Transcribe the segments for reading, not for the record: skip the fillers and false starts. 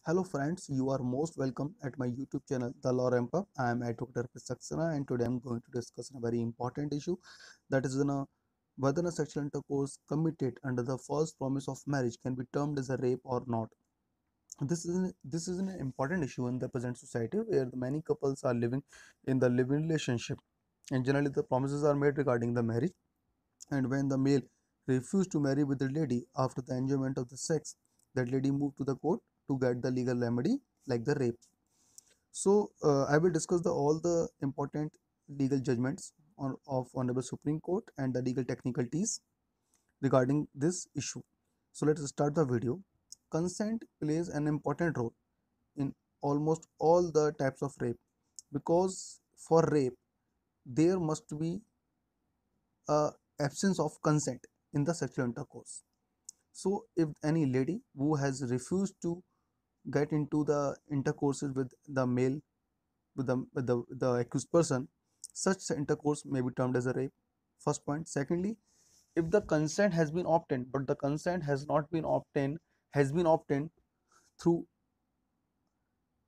Hello friends, you are most welcome at my YouTube channel, The Law Ramp Up. I am Advocate Arpit Saxena and today I am going to discuss a very important issue, that is whether a sexual intercourse committed under the false promise of marriage can be termed as a rape or not. This is an important issue in the present society where many couples are living in the living relationship, and generally the promises are made regarding the marriage, and when the male refused to marry with the lady after the enjoyment of the sex, that lady moved to the court to get the legal remedy like the rape. So I will discuss all the important legal judgments of Honorable Supreme Court and the legal technicalities regarding this issue. So let us start the video. Consent plays an important role in almost all the types of rape, because for rape there must be a absence of consent in the sexual intercourse. So if any lady who has refused to get into the intercourses with the male, with the accused person, such intercourse may be termed as a rape. First point. Secondly, if the consent has been obtained but the consent has not been obtained, has been obtained through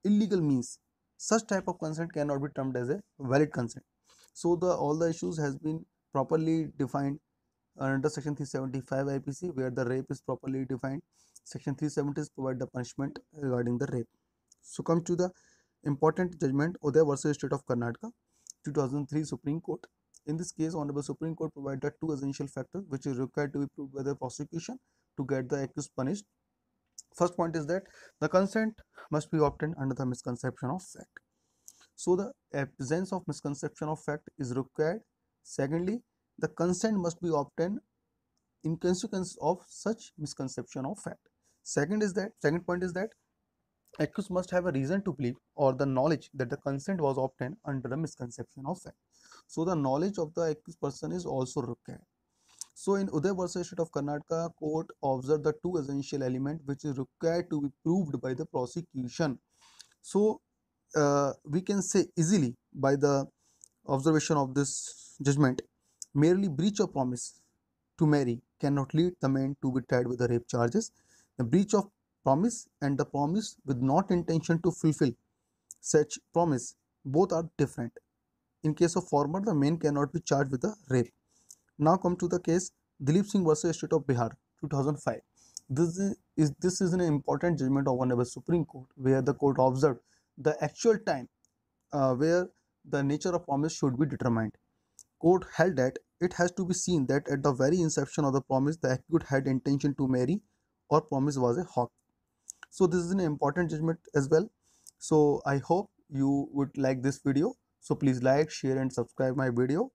illegal means, such type of consent cannot be termed as a valid consent. So the all the issues has been properly defined under section 375 IPC, where the rape is properly defined. Section 370 provide the punishment regarding the rape. So come to the important judgment, Uday versus State of Karnataka, 2003 Supreme Court. In this case, Honorable Supreme Court provided two essential factors which is required to be proved by the prosecution to get the accused punished. First point is that the consent must be obtained under the misconception of fact. So the absence of misconception of fact is required. Secondly, the consent must be obtained in consequence of such misconception of fact. Second point is that accused must have a reason to believe or the knowledge that the consent was obtained under the misconception of fact. So the knowledge of the accused person is also required. So in Uday versus State of Karnataka, court observed the two essential elements which is required to be proved by the prosecution. So we can say easily by the observation of this judgment, merely breach of promise to marry cannot lead the man to be tried with the rape charges. The breach of promise and the promise with not intention to fulfill such promise, both are different. In case of former, the man cannot be charged with the rape. Now come to the case Dilip Singh versus State of Bihar, 2005. This is an important judgment of Honorable Supreme Court, where the court observed the actual time where the nature of promise should be determined. Court held that it has to be seen that at the very inception of the promise, the accused had intention to marry or promise was a hawk. So this is an important judgment as well. So I hope you would like this video. So please like, share and subscribe my video.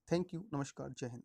Thank you. Namaskar. Jai Hind.